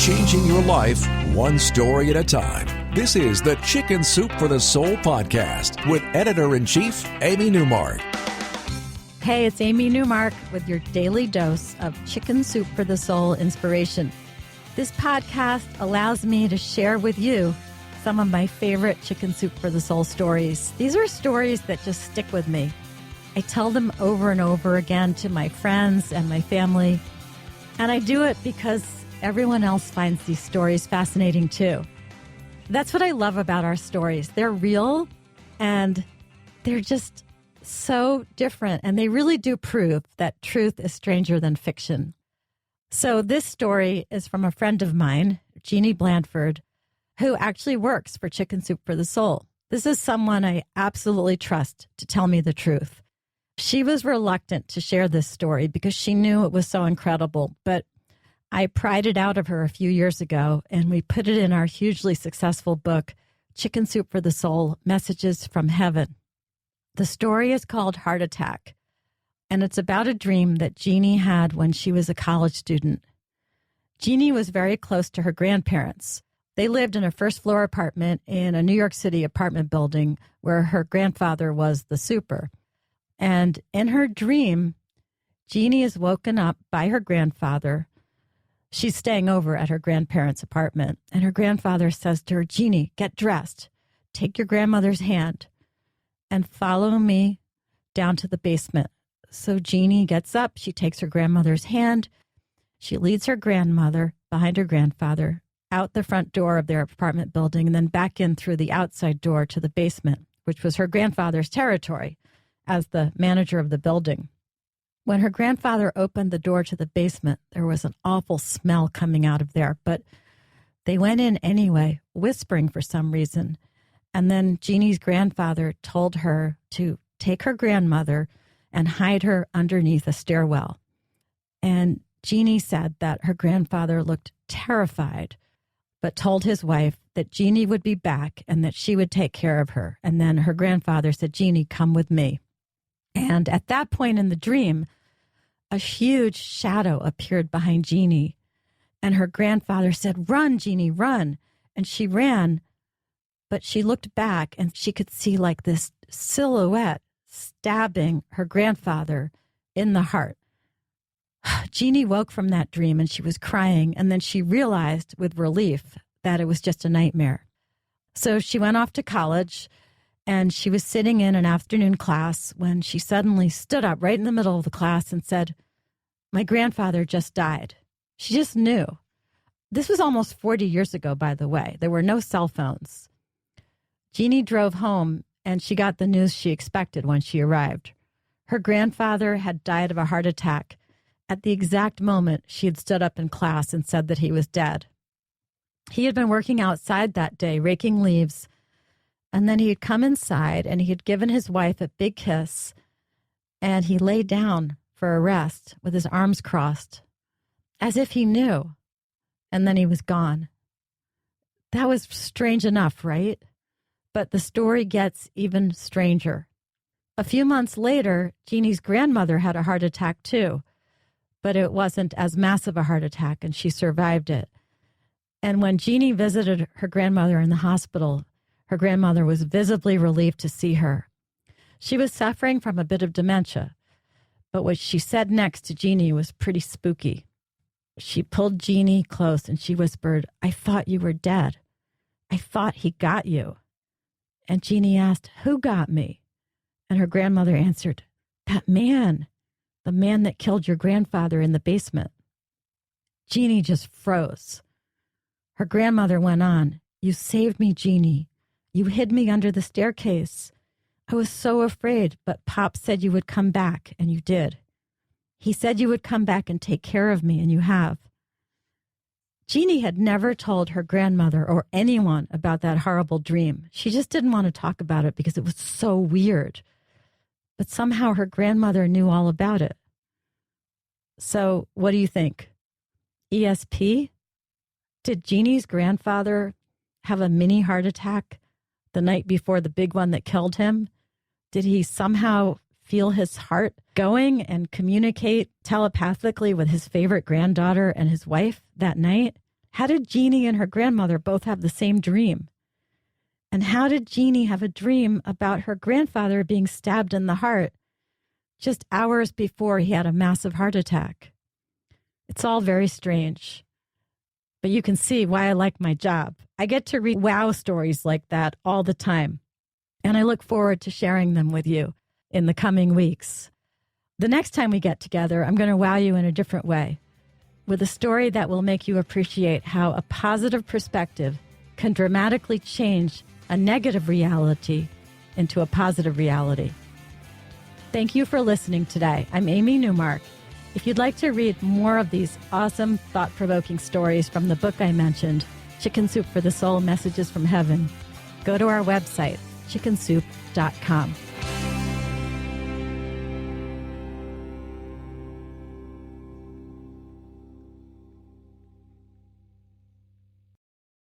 changing your life one story at a time. This is the Chicken Soup for the Soul podcast with Editor-in-Chief Amy Newmark. Hey, it's Amy Newmark with your daily dose of Chicken Soup for the Soul inspiration. This podcast allows me to share with you some of my favorite Chicken Soup for the Soul stories. These are stories that just stick with me. I tell them over and over again to my friends and my family, and I do it because everyone else finds these stories fascinating too. That's what I love about our stories. They're real, and they're just so different, and they really do prove that truth is stranger than fiction. So this story is from a friend of mine, Jeanne Blandford, who actually works for Chicken Soup for the Soul. This is someone I absolutely trust to tell me the truth. She was reluctant to share this story because she knew it was so incredible, but I pried it out of her a few years ago, and we put it in our hugely successful book, Chicken Soup for the Soul, Messages from Heaven. The story is called Heart Attack, and it's about a dream that Jeanne had when she was a college student. Jeanne was very close to her grandparents. They lived in a first-floor apartment in a New York City apartment building where her grandfather was the super. And in her dream, Jeanne is woken up by her grandfather. She's staying over at her grandparents' apartment, and her grandfather says to her, "Jeanne, get dressed, take your grandmother's hand, and follow me down to the basement." So Jeanne gets up, she takes her grandmother's hand, she leads her grandmother behind her grandfather out the front door of their apartment building and then back in through the outside door to the basement, which was her grandfather's territory as the manager of the building. When her grandfather opened the door to the basement, there was an awful smell coming out of there, but they went in anyway, whispering for some reason. And then Jeanne's grandfather told her to take her grandmother and hide her underneath a stairwell. And Jeanne said that her grandfather looked terrified, but told his wife that Jeanne would be back and that she would take care of her. And then her grandfather said, "Jeanne, come with me." And at that point in the dream, a huge shadow appeared behind Jeanne. And her grandfather said, "Run, Jeanne, run." And she ran, but she looked back and she could see like this silhouette stabbing her grandfather in the heart. Jeanne woke from that dream and she was crying. And then she realized with relief that it was just a nightmare. So she went off to college, and she was sitting in an afternoon class when she suddenly stood up right in the middle of the class and said, "My grandfather just died." She just knew. This was almost 40 years ago, by the way. There were no cell phones. Jeanne drove home, and she got the news she expected when she arrived. Her grandfather had died of a heart attack at the exact moment she had stood up in class and said that he was dead. He had been working outside that day, raking leaves, and then he had come inside and he had given his wife a big kiss, and he lay down for a rest with his arms crossed, as if he knew, and then he was gone. That was strange enough, right? But the story gets even stranger. A few months later, Jeanne's grandmother had a heart attack too, but it wasn't as massive a heart attack, and she survived it. And when Jeanne visited her grandmother in the hospital, her grandmother was visibly relieved to see her. She was suffering from a bit of dementia, but what she said next to Jeanne was pretty spooky. She pulled Jeanne close and she whispered, "I thought you were dead. I thought he got you." And Jeanne asked, "Who got me?" And her grandmother answered, "That man, the man that killed your grandfather in the basement." Jeanne just froze. Her grandmother went on, "You saved me, Jeanne. You hid me under the staircase. I was so afraid, but Pop said you would come back, and you did. He said you would come back and take care of me, and you have." Jeanne had never told her grandmother or anyone about that horrible dream. She just didn't want to talk about it because it was so weird. But somehow her grandmother knew all about it. So what do you think? ESP? Did Jeanne's grandfather have a mini heart attack the night before the big one that killed him? Did he somehow feel his heart going and communicate telepathically with his favorite granddaughter and his wife that night? How did Jeanne and her grandmother both have the same dream? And how did Jeanne have a dream about her grandfather being stabbed in the heart just hours before he had a massive heart attack? It's all very strange, but you can see why I like my job. I get to read wow stories like that all the time, and I look forward to sharing them with you in the coming weeks. The next time we get together, I'm going to wow you in a different way, with a story that will make you appreciate how a positive perspective can dramatically change a negative reality into a positive reality. Thank you for listening today. I'm Amy Newmark. If you'd like to read more of these awesome, thought-provoking stories from the book I mentioned, Chicken Soup for the Soul, Messages from Heaven, go to our website, chickensoup.com.